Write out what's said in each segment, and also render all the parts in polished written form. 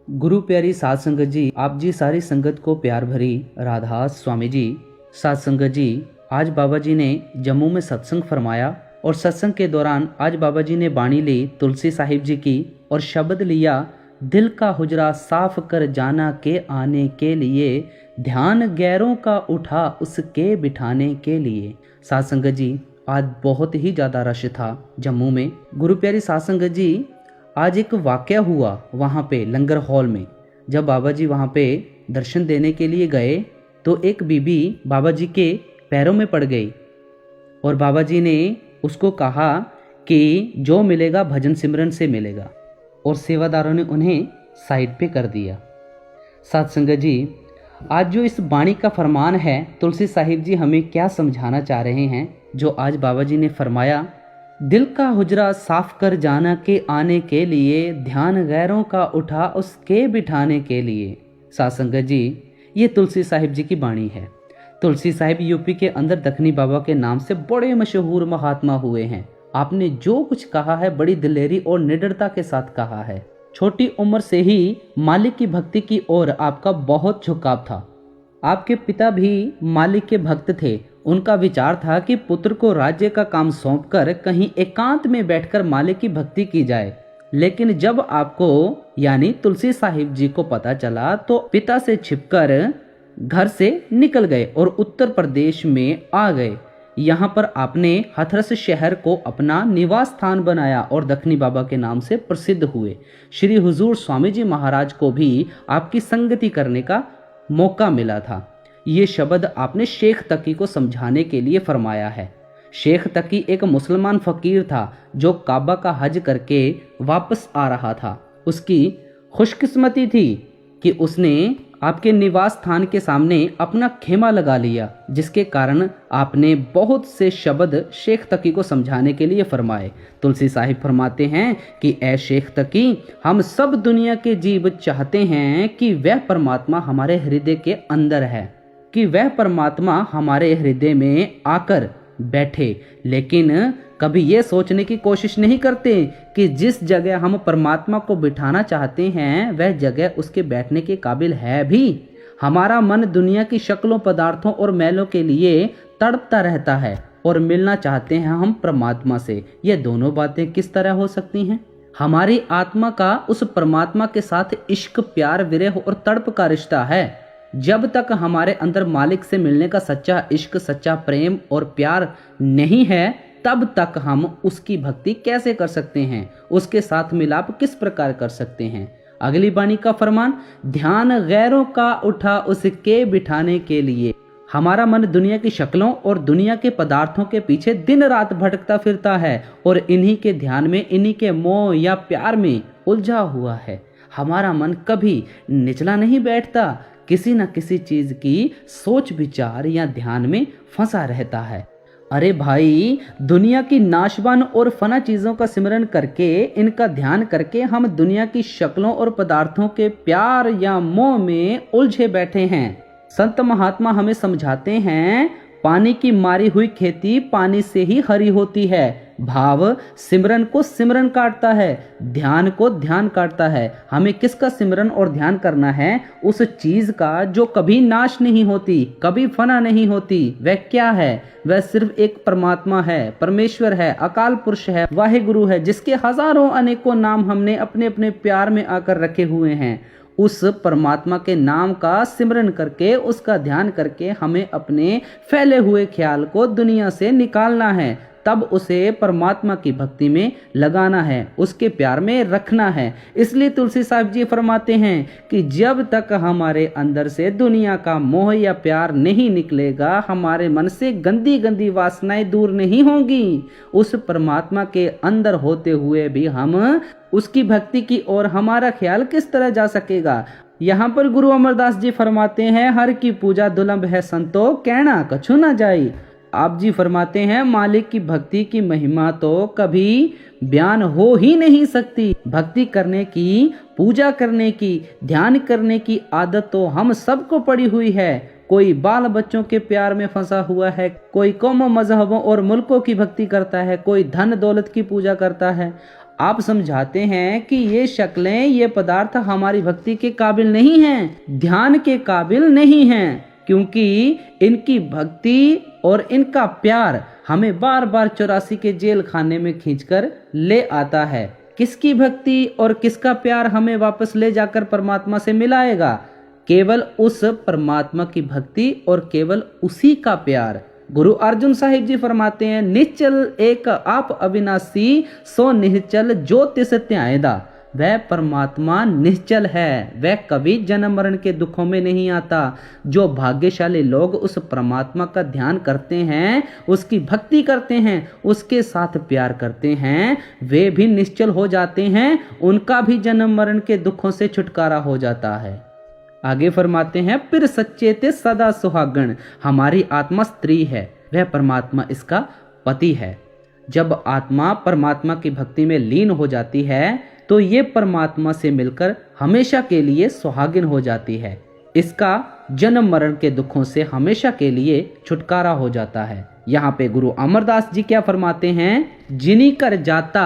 गुरु प्यारी साध संगत जी, आप जी सारी संगत को प्यार भरी राधा स्वामी जी। साध संगत जी, आज बाबा जी ने जम्मू में सत्संग फरमाया और सत्संग के दौरान आज बाबा जी ने बाणी ली तुलसी साहिब जी की और शब्द लिया, दिल का हुजरा साफ कर जाना के आने के लिए, ध्यान गैरों का उठा उसके बिठाने के लिए। साध संगत जी, आज बहुत ही ज़्यादा रश था जम्मू में। गुरु प्यारी साध संगत जी, आज एक वाक़या हुआ वहाँ पे लंगर हॉल में। जब बाबा जी वहाँ पे दर्शन देने के लिए गए तो एक बीबी बाबा जी के पैरों में पड़ गई और बाबा जी ने उसको कहा कि जो मिलेगा भजन सिमरन से मिलेगा, और सेवादारों ने उन्हें साइड पे कर दिया। साध संगत जी, आज जो इस बाणी का फरमान है, तुलसी साहिब जी हमें क्या समझाना चाह रहे हैं, जो आज बाबा जी ने फरमाया, दिल का हुजरा साफ कर जाना के आने के लिए, ध्यान गैरों का उठा उसके बिठाने के लिए। साध संगत जी, ये तुलसी साहिब जी की बाणी है। तुलसी साहिब यूपी के अंदर दखनी बाबा के नाम से बड़े मशहूर महात्मा हुए हैं। आपने जो कुछ कहा है बड़ी दिलेरी और निडरता के साथ कहा है। छोटी उम्र से ही मालिक की भक्ति की ओर आपका बहुत झुकाव था। आपके पिता भी मालिक के भक्त थे। उनका विचार था कि पुत्र को राज्य का काम सौंपकर कहीं एकांत में बैठकर मालिक की भक्ति की जाए। लेकिन जब आपको यानी तुलसी साहिब जी को पता चला तो पिता से छिपकर घर से निकल गए और उत्तर प्रदेश में आ गए। यहाँ पर आपने हथरस शहर को अपना निवास स्थान बनाया और दखनी बाबा के नाम से प्रसिद्ध हुए। श्री हुजूर स्वामी जी महाराज को भी आपकी संगति करने का मौका मिला था। ये शब्द आपने शेख तकी को समझाने के लिए फरमाया है। शेख तकी एक मुसलमान फकीर था जो काबा का हज करके वापस आ रहा था। उसकी खुशकिस्मती थी कि उसने आपके निवास स्थान के सामने अपना खेमा लगा लिया, जिसके कारण आपने बहुत से शब्द शेख तकी को समझाने के लिए फरमाए। तुलसी साहिब फरमाते हैं कि ए शेख तकी, हम सब दुनिया के जीव चाहते हैं कि वह परमात्मा हमारे हृदय के अंदर है, कि वह परमात्मा हमारे हृदय में आकर बैठे, लेकिन कभी ये सोचने की कोशिश नहीं करते कि जिस जगह हम परमात्मा को बिठाना चाहते हैं वह जगह उसके बैठने के काबिल है भी। हमारा मन दुनिया की शक्लों, पदार्थों और मैलों के लिए तड़पता रहता है और मिलना चाहते हैं हम परमात्मा से। ये दोनों बातें किस तरह हो सकती हैं? हमारी आत्मा का उस परमात्मा के साथ इश्क, प्यार, विरह और तड़प का रिश्ता है। जब तक हमारे अंदर मालिक से मिलने का सच्चा इश्क, सच्चा प्रेम और प्यार नहीं है, तब तक हम उसकी भक्ति कैसे कर सकते हैं, उसके साथ मिलाप किस प्रकार कर सकते हैं। अगली बाणी का फरमान, ध्यान गैरों का उठा उसके बिठाने के लिए। हमारा मन दुनिया की शक्लों और दुनिया के पदार्थों के पीछे दिन रात भटकता फिरता है और इन्हीं के ध्यान में, इन्हीं के मोह या प्यार में उलझा हुआ है। हमारा मन कभी निचला नहीं बैठता, किसी न किसी चीज की सोच विचार या ध्यान में फंसा रहता है। अरे भाई, दुनिया की नाशवान और फना चीजों का सिमरन करके, इनका ध्यान करके हम दुनिया की शक्लों और पदार्थों के प्यार या मोह में उलझे बैठे हैं। संत महात्मा हमें समझाते हैं, पानी की मारी हुई खेती पानी से ही हरी होती है। भाव सिमरन को सिमरन काटता है, ध्यान को ध्यान काटता है। हमें किसका सिमरन और ध्यान करना है? उस चीज का जो कभी नाश नहीं होती, कभी फना नहीं होती। वह क्या है? वह सिर्फ एक परमात्मा है, परमेश्वर है, अकाल पुरुष है, वाहिगुरु है, जिसके हजारों अनेकों नाम हमने अपने अपने प्यार में आकर रखे हुए हैं। उस परमात्मा के नाम का सिमरन करके, उसका ध्यान करके हमें अपने फैले हुए ख्याल को दुनिया से निकालना है। तब उसे परमात्मा की भक्ति में लगाना है, उसके प्यार में रखना है। इसलिए तुलसी साहिब जी फरमाते हैं कि जब तक हमारे अंदर से दुनिया का मोह या प्यार नहीं निकलेगा, हमारे मन से गंदी गंदी वासनाएं दूर नहीं होंगी। उस परमात्मा के अंदर होते हुए भी हम उसकी भक्ति की ओर हमारा ख्याल किस तरह जा सकेगा? यहाँ पर गुरु अमरदास जी फरमाते हैं, हर की पूजा दुलंभ है संतो, कहना कछु ना जाई। आप जी फरमाते हैं, मालिक की भक्ति की महिमा तो कभी बयान हो ही नहीं सकती। भक्ति करने की, पूजा करने की, ध्यान करने की आदत तो हम सबको पड़ी हुई है। कोई बाल बच्चों के प्यार में फंसा हुआ है, कोई कौमों, मजहबों और मुल्कों की भक्ति करता है, कोई धन दौलत की पूजा करता है। आप समझाते हैं कि ये शक्लें, ये पदार्थ हमारी भक्ति के काबिल नहीं हैं, ध्यान के काबिल नहीं हैं, क्योंकि इनकी भक्ति और इनका प्यार हमें बार बार 84 के जेल खाने में खींचकर ले आता है। किसकी भक्ति और किसका प्यार हमें वापस ले जाकर परमात्मा से मिलाएगा? केवल उस परमात्मा की भक्ति और केवल उसी का प्यार। गुरु अर्जुन साहिब जी फरमाते हैं, निश्चल एक आप अविनाशी सो निश्चल जो तिस त्यायदा। वह परमात्मा निश्चल है, वह कभी जन्म मरण के दुखों में नहीं आता। जो भाग्यशाली लोग उस परमात्मा का ध्यान करते हैं, उसकी भक्ति करते हैं, उसके साथ प्यार करते हैं, वे भी निश्चल हो जाते हैं, उनका भी जन्म मरण के दुखों से छुटकारा हो जाता है। आगे फरमाते हैं, फिर सच्चे ते सदा सुहागण। हमारी आत्मा स्त्री है, वह परमात्मा इसका पति है। जब आत्मा परमात्मा की भक्ति में लीन हो जाती है तो ये परमात्मा से मिलकर हमेशा के लिए सुहागिन हो जाती है। इसका जन्म मरण के दुखों से हमेशा के लिए छुटकारा हो जाता है। यहाँ पे गुरु अमरदास जी क्या फरमाते हैं, जिनी कर जाता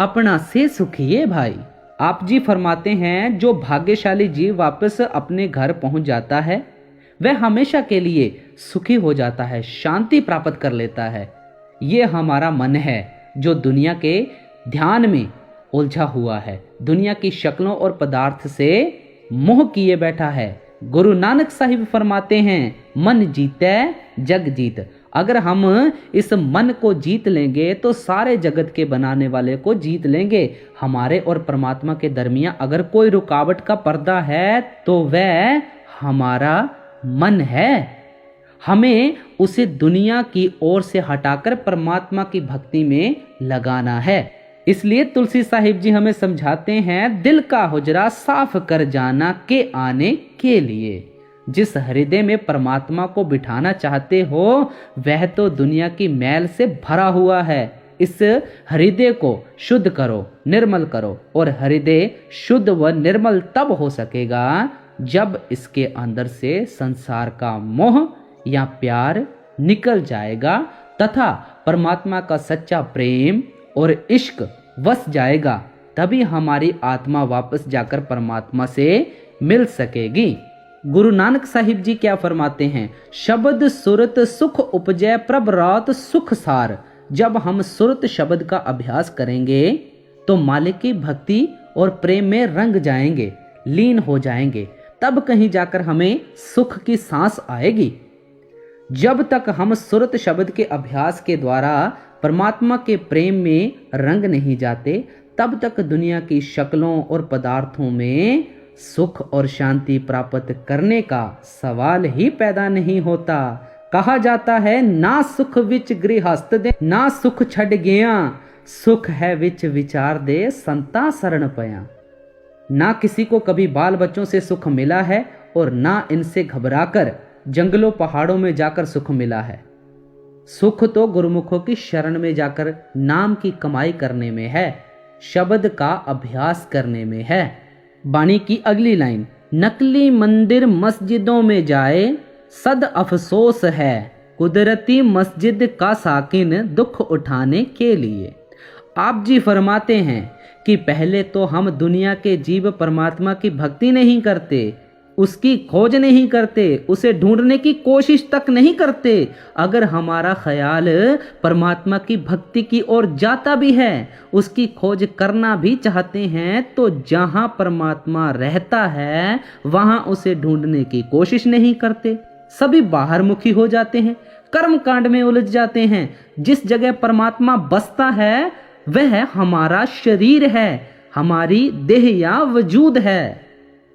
अपना से सुखिए भाई। आप जी फरमाते हैं, जो भाग्यशाली जीव वापस अपने घर पहुंच जाता है वह हमेशा के लिए सुखी हो जाता है, शांति प्राप्त कर लेता है। ये हमारा मन है जो दुनिया के ध्यान में उलझा हुआ है, दुनिया की शक्लों और पदार्थ से मोह किए बैठा है। गुरु नानक साहिब फरमाते हैं, मन जीते जग जीत। अगर हम इस मन को जीत लेंगे तो सारे जगत के बनाने वाले को जीत लेंगे। हमारे और परमात्मा के दरमियान अगर कोई रुकावट का पर्दा है तो वह हमारा मन है। हमें उसे दुनिया की ओर से हटाकर परमात्मा की भक्ति में लगाना है। इसलिए तुलसी साहिब जी हमें समझाते हैं, दिल का हुजरा साफ कर जाना के आने के लिए। जिस हृदय में परमात्मा को बिठाना चाहते हो वह तो दुनिया की मैल से भरा हुआ है। इस हृदय को शुद्ध करो, निर्मल करो। और हृदय शुद्ध व निर्मल तब हो सकेगा जब इसके अंदर से संसार का मोह या प्यार निकल जाएगा तथा परमात्मा का सच्चा प्रेम और इश्क वस जाएगा। तभी हमारी आत्मा वापस जाकर परमात्मा से मिल सकेगी। गुरु नानक साहिब जी क्या फरमाते हैं, शब्द सुरत सुख उपजय प्रभ रात सुख सार। जब हम सुरत शब्द का अभ्यास करेंगे तो मालिक की भक्ति और प्रेम में रंग जाएंगे, लीन हो जाएंगे। तब कहीं जाकर हमें सुख की सांस आएगी। जब तक हम सुरत शब्द के अभ्यास के द्वारा परमात्मा के प्रेम में रंग नहीं जाते तब तक दुनिया की शक्लों और पदार्थों में सुख और शांति प्राप्त करने का सवाल ही पैदा नहीं होता। कहा जाता है, ना सुख विच गृहस्थ दे, ना सुख छड़ गया, सुख है विच विचार दे, संता शरण पया। ना किसी को कभी बाल बच्चों से सुख मिला है और ना इनसे घबराकर जंगलों पहाड़ों में जाकर सुख मिला है। सुख तो गुरुमुखों की शरण में जाकर नाम की कमाई करने में है, शब्द का अभ्यास करने में है। बाणी की अगली लाइन, नकली मंदिर मस्जिदों में जाए सद अफसोस है, कुदरती मस्जिद का साकिन दुख उठाने के लिए। आप जी फरमाते हैं कि पहले तो हम दुनिया के जीव परमात्मा की भक्ति नहीं करते, उसकी खोज नहीं करते, उसे ढूंढने की कोशिश तक नहीं करते। अगर हमारा ख्याल परमात्मा की भक्ति की ओर जाता भी है, उसकी खोज करना भी चाहते हैं, तो जहां परमात्मा रहता है वहां उसे ढूंढने की कोशिश नहीं करते। सभी बाहर मुखी हो जाते हैं, कर्म कांड में उलझ जाते हैं। जिस जगह परमात्मा बसता है वह हमारा शरीर है, हमारी देह या वजूद है।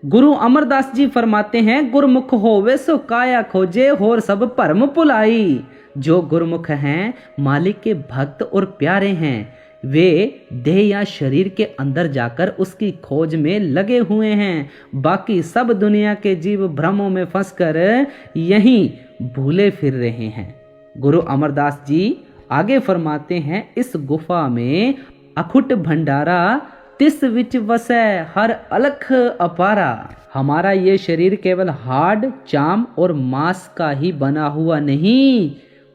गुरु अमरदास जी फरमाते हैं, गुरमुख होवे सो काया खोजे होर सब भरम भुलाई। जो गुरमुख हैं, मालिक के भक्त और प्यारे हैं, वे देह या शरीर के अंदर जाकर उसकी खोज में लगे हुए हैं। बाकी सब दुनिया के जीव भ्रमों में फंसकर यहीं भूले फिर रहे हैं। गुरु अमरदास जी आगे फरमाते हैं, इस गुफा में अखुट भंडारा तिस विच वसै हर अलख अपारा। हमारा ये शरीर केवल हाड़, चाम और मांस का ही बना हुआ नहीं,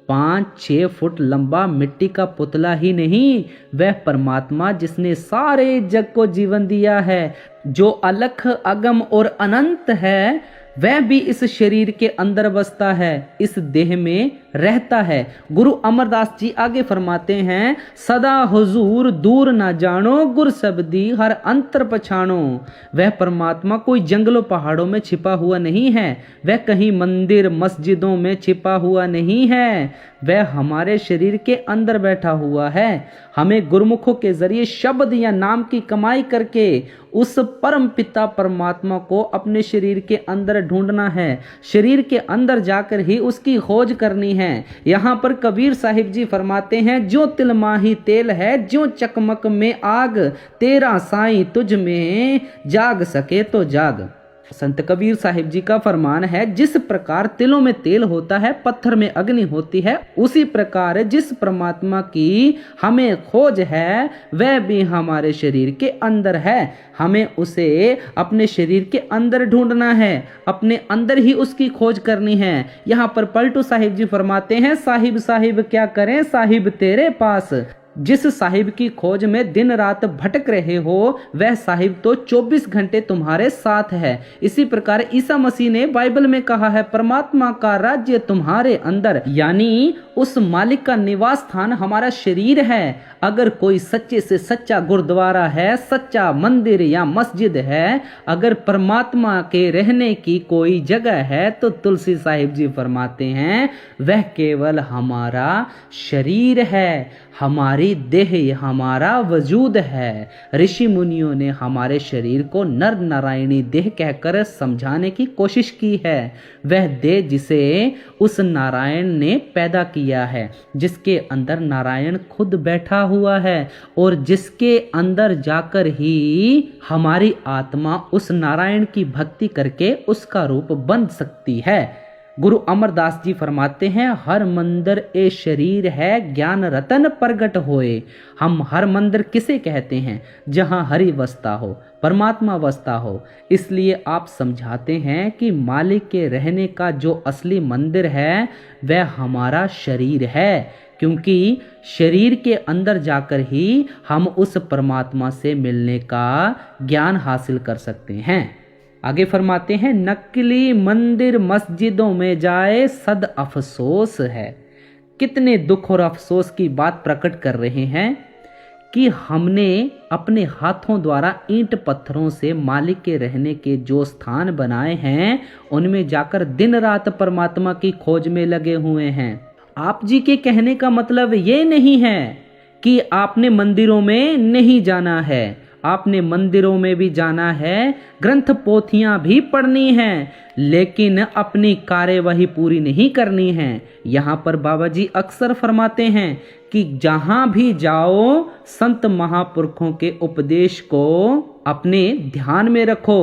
5-6 फुट लंबा मिट्टी का पुतला ही नहीं, वह परमात्मा जिसने सारे जग को जीवन दिया है, जो अलख अगम और अनंत है, वह भी इस शरीर के अंदर बसता है, इस देह में रहता है। गुरु अमरदास जी आगे फरमाते हैं, सदा हुजूर दूर ना जानो, गुर शब्दी हर अंतर पछानो। वह परमात्मा कोई जंगलों पहाड़ों में छिपा हुआ नहीं है, वह कहीं मंदिर मस्जिदों में छिपा हुआ नहीं है, वह हमारे शरीर के अंदर बैठा हुआ है। हमें गुरुमुखों के जरिए शब्द या नाम की कमाई करके उस परम पिता परमात्मा को अपने शरीर के अंदर ढूंढना है, शरीर के अंदर जाकर ही उसकी खोज करनी है। यहाँ पर कबीर साहिब जी फरमाते हैं, जो तिल माही तेल है, जो चकमक में आग, तेरा साईं तुझ में जाग सके तो जाग। संत कबीर साहिब जी का फरमान है, जिस प्रकार तिलों में तेल होता है, पत्थर में अग्नि होती है, उसी प्रकार जिस परमात्मा की हमें खोज है वह भी हमारे शरीर के अंदर है। हमें उसे अपने शरीर के अंदर ढूंढना है, अपने अंदर ही उसकी खोज करनी है। यहाँ पर पलटू साहिब जी फरमाते हैं, साहिब साहिब क्या करें साहिब तेरे पास। जिस साहिब की खोज में दिन रात भटक रहे हो, वह साहिब तो 24 घंटे तुम्हारे साथ है। इसी प्रकार ईसा मसीह ने बाइबल में कहा है, परमात्मा का राज्य तुम्हारे अंदर, यानी उस मालिक का निवास स्थान हमारा शरीर है। अगर कोई सच्चे से सच्चा गुरुद्वारा है, सच्चा मंदिर या मस्जिद है, अगर परमात्मा के रहने की कोई जगह है, तो तुलसी साहिब जी फरमाते हैं, वह केवल हमारा शरीर है, हमारी देह, हमारा वजूद है। ऋषि मुनियों ने हमारे शरीर को नर नारायणी देह कहकर समझाने की कोशिश की है। वह देह जिसे उस नारायण ने पैदा किया है, जिसके अंदर नारायण खुद बैठा हुआ है और जिसके अंदर जाकर ही हमारी आत्मा उस नारायण की भक्ति करके उसका रूप बन सकती है। गुरु अमरदास जी फरमाते हैं, हर मंदिर ए शरीर है, ज्ञान रतन प्रगट होए। हम हर मंदिर किसे कहते हैं? जहां हरि वसता हो, परमात्मा वसता हो। इसलिए आप समझाते हैं कि मालिक के रहने का जो असली मंदिर है वह हमारा शरीर है, क्योंकि शरीर के अंदर जाकर ही हम उस परमात्मा से मिलने का ज्ञान हासिल कर सकते हैं। आगे फरमाते हैं, नकली मंदिर मस्जिदों में जाए सद अफसोस है। कितने दुख और अफसोस की बात प्रकट कर रहे हैं कि हमने अपने हाथों द्वारा ईंट पत्थरों से मालिक के रहने के जो स्थान बनाए हैं, उनमें जाकर दिन रात परमात्मा की खोज में लगे हुए हैं। आप जी के कहने का मतलब ये नहीं है कि आपने मंदिरों में नहीं जाना है, आपने मंदिरों में भी जाना है, ग्रंथ पोथियां भी पढ़नी हैं, लेकिन अपनी कार्यवाही पूरी नहीं करनी है। यहाँ पर बाबा जी अक्सर फरमाते हैं कि जहां भी जाओ संत महापुरुषों के उपदेश को अपने ध्यान में रखो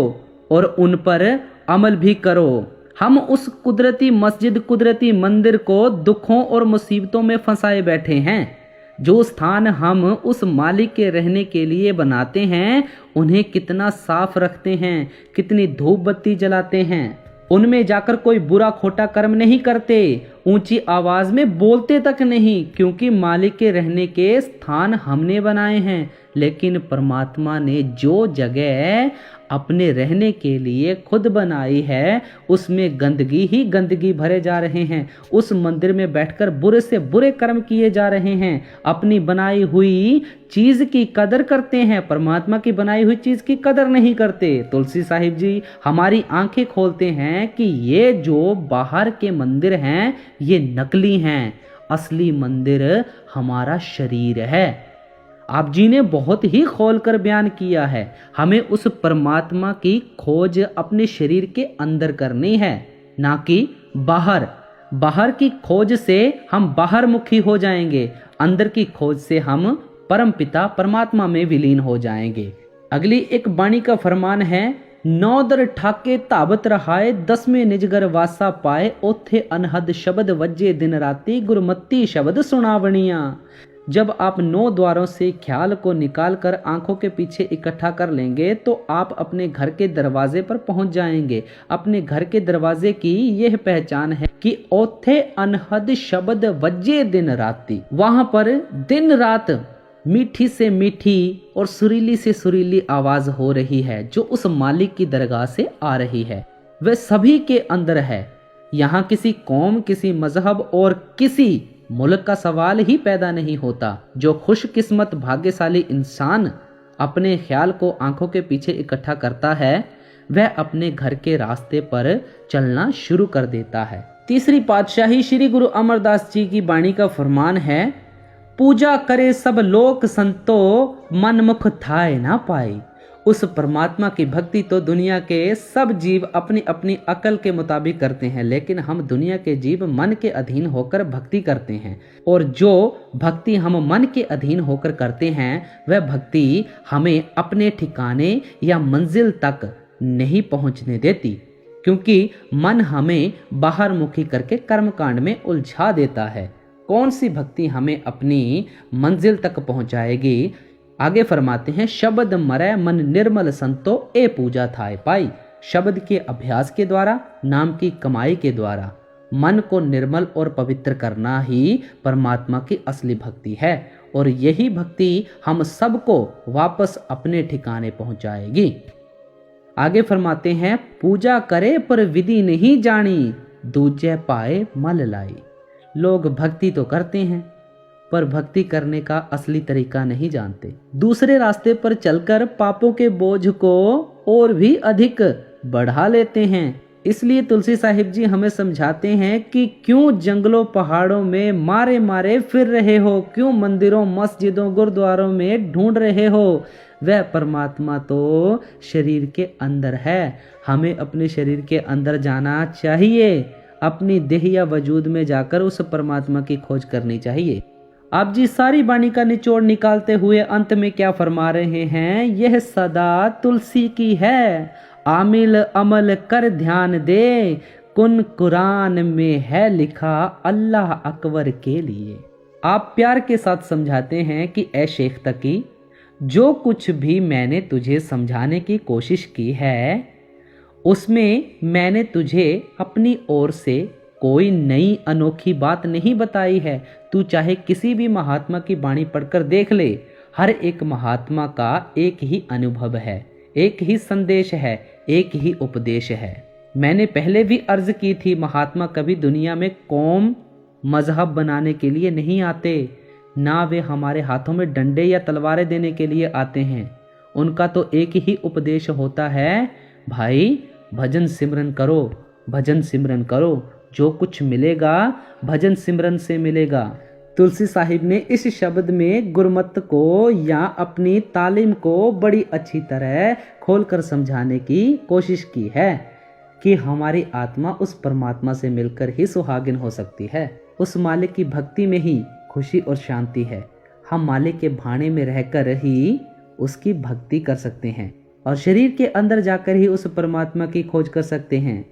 और उन पर अमल भी करो। हम उस कुदरती मस्जिद, कुदरती मंदिर को दुखों और मुसीबतों में फंसाए बैठे हैं। जो स्थान हम उस मालिक के रहने के लिए बनाते हैं, उन्हें कितना साफ रखते हैं, कितनी धूप बत्ती जलाते हैं, उनमें जाकर कोई बुरा खोटा कर्म नहीं करते, ऊंची आवाज में बोलते तक नहीं, क्योंकि मालिक के रहने के स्थान हमने बनाए हैं। लेकिन परमात्मा ने जो जगह अपने रहने के लिए खुद बनाई है, उसमें गंदगी ही गंदगी भरे जा रहे हैं। उस मंदिर में बैठकर बुरे से बुरे कर्म किए जा रहे हैं। अपनी बनाई हुई चीज की कदर करते हैं, परमात्मा की बनाई हुई चीज की कदर नहीं करते। तुलसी साहिब जी हमारी आंखें खोलते हैं कि ये जो बाहर के मंदिर हैं ये नकली हैं, असली मंदिर हमारा शरीर है। आप जी ने बहुत ही खोलकर बयान किया है, हमें उस परमात्मा की खोज अपने शरीर के अंदर करनी है, ना कि बाहर। बाहर की खोज से हम बाहर मुखी हो जाएंगे, अंदर की खोज से हम परम पिता परमात्मा में विलीन हो जाएंगे। अगली एक वाणी का फरमान है, नौदर ठाके ताबत रहाए, 10वें निजगर वासा पाए, ओथे अनहद शब्द वज्जे दिन राती, गुरमती शब्द सुनावणिया। जब आप 9 द्वारों से ख्याल को निकालकर आंखों के पीछे इकट्ठा कर लेंगे तो आप अपने घर के दरवाजे पर पहुंच जाएंगे। अपने घर के दरवाजे की यह पहचान है कि ओथे अनहद शब्द वज्जे दिन राती। वहां पर दिन रात मीठी से मीठी और सुरीली से सुरीली आवाज हो रही है जो उस मालिक की दरगाह से आ रही है। वह सभी के अंदर है। यहाँ किसी कौम, किसी मजहब और किसी मुल्क का सवाल ही पैदा नहीं होता। जो खुशकिस्मत भाग्यशाली इंसान अपने ख्याल को आंखों के पीछे इकट्ठा करता है वह अपने घर के रास्ते पर चलना शुरू कर देता है। तीसरी पातशाही श्री गुरु अमरदास जी की वाणी का फरमान है, पूजा करे सब लोक संतो मनमुख थाए ना पाए। उस परमात्मा की भक्ति तो दुनिया के सब जीव अपनी अपनी अकल के मुताबिक करते हैं, लेकिन हम दुनिया के जीव मन के अधीन होकर भक्ति करते हैं। और जो भक्ति हम मन के अधीन होकर करते हैं वह भक्ति हमें अपने ठिकाने या मंजिल तक नहीं पहुंचने देती, क्योंकि मन हमें बाहर मुखी करके कर्मकांड में उलझा देता है। कौन सी भक्ति हमें अपनी मंजिल तक पहुंचाएगी? आगे फरमाते हैं, शब्द मरै मन निर्मल संतो ए पूजा थाए पाई। शब्द के अभ्यास के द्वारा, नाम की कमाई के द्वारा मन को निर्मल और पवित्र करना ही परमात्मा की असली भक्ति है। और यही भक्ति हम सबको वापस अपने ठिकाने पहुंचाएगी। आगे फरमाते हैं, पूजा करे पर विधि नहीं जानी, दूजे पाए मल लाई। लोग भक्ति तो करते हैं पर भक्ति करने का असली तरीका नहीं जानते। दूसरे रास्ते पर चलकर पापों के बोझ को और भी अधिक बढ़ा लेते हैं। इसलिए तुलसी साहिब जी हमें समझाते हैं कि क्यों जंगलों पहाड़ों में मारे मारे फिर रहे हो, क्यों मंदिरों मस्जिदों गुरुद्वारों में ढूंढ रहे हो। वह परमात्मा तो शरीर के अंदर है। हमें अपने शरीर के अंदर जाना चाहिए, अपनी देह या वजूद में जाकर उस परमात्मा की खोज करनी चाहिए। आप जी सारी वाणी का निचोड़ निकालते हुए अंत में क्या फरमा रहे हैं, यह सदा तुलसी की है, आमिल अमल कर ध्यान दे, कुन कुरान में है लिखा अल्लाह अकबर के लिए। आप प्यार के साथ समझाते हैं कि ऐ शेख तकी, जो कुछ भी मैंने तुझे समझाने की कोशिश की है उसमें मैंने तुझे अपनी ओर से कोई नई अनोखी बात नहीं बताई है। तू चाहे किसी भी महात्मा की वाणी पढ़कर देख ले, हर एक महात्मा का एक ही अनुभव है, एक ही संदेश है, एक ही उपदेश है। मैंने पहले भी अर्ज की थी, महात्मा कभी दुनिया में कौम मजहब बनाने के लिए नहीं आते, ना वे हमारे हाथों में डंडे या तलवारें देने के लिए आते हैं। उनका तो एक ही उपदेश होता है, भाई भजन सिमरन करो, भजन सिमरन करो, जो कुछ मिलेगा भजन सिमरन से मिलेगा। तुलसी साहिब ने इस शब्द में गुरमत को या अपनी तालीम को बड़ी अच्छी तरह खोलकर समझाने की कोशिश की है कि हमारी आत्मा उस परमात्मा से मिलकर ही सुहागिन हो सकती है। उस मालिक की भक्ति में ही खुशी और शांति है। हम मालिक के भाने में रहकर ही उसकी भक्ति कर सकते हैं और शरीर के अंदर जाकर ही उस परमात्मा की खोज कर सकते हैं।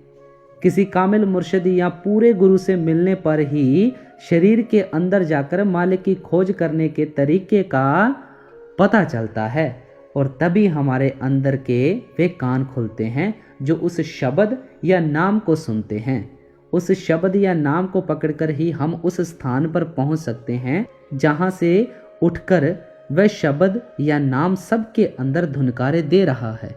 किसी कामिल मुर्शिद या पूरे गुरु से मिलने पर ही शरीर के अंदर जाकर मालिक की खोज करने के तरीके का पता चलता है और तभी हमारे अंदर के वे कान खुलते हैं जो उस शब्द या नाम को सुनते हैं। उस शब्द या नाम को पकड़कर ही हम उस स्थान पर पहुंच सकते हैं जहां से उठकर वह शब्द या नाम सबके अंदर धुनकारे दे रहा है।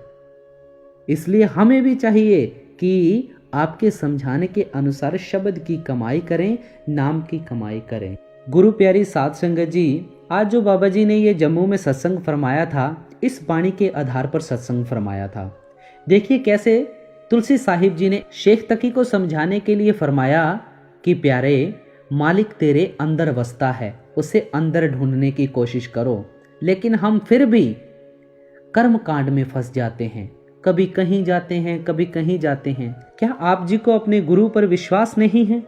इसलिए हमें भी चाहिए कि आपके समझाने के अनुसार शब्द की कमाई करें, नाम की कमाई करें। गुरु प्यारी साध संगत जी, आज जो बाबा जी ने ये जम्मू में सत्संग फरमाया था, इस वाणी के आधार पर सत्संग फरमाया था। देखिए कैसे तुलसी साहिब जी ने शेख तकी को समझाने के लिए फरमाया कि प्यारे, मालिक तेरे अंदर बसता है, उसे अंदर ढूंढने की कोशिश करो। लेकिन हम फिर भी कर्म कांड में फंस जाते हैं, कभी कहीं जाते हैं, कभी कहीं जाते हैं। क्या आप जी को अपने गुरु पर विश्वास नहीं है?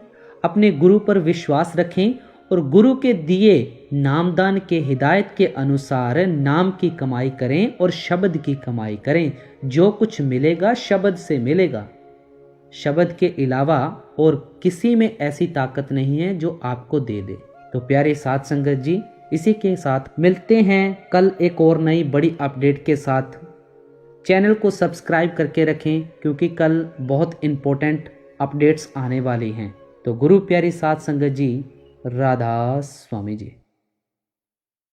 अपने गुरु पर विश्वास रखें और गुरु के दिए नामदान के हिदायत के अनुसार नाम की कमाई करें और शब्द की कमाई करें। जो कुछ मिलेगा शब्द से मिलेगा। शब्द के अलावा और किसी में ऐसी ताकत नहीं है जो आपको दे दे। तो प्यारे साध संगत जी, इसी के साथ मिलते हैं कल एक और नई बड़ी अपडेट के साथ। चैनल को सब्सक्राइब करके रखें क्योंकि कल बहुत इम्पोर्टेंट अपडेट्स आने वाली हैं। तो गुरु प्यारी साध संगत जी, राधा स्वामी जी।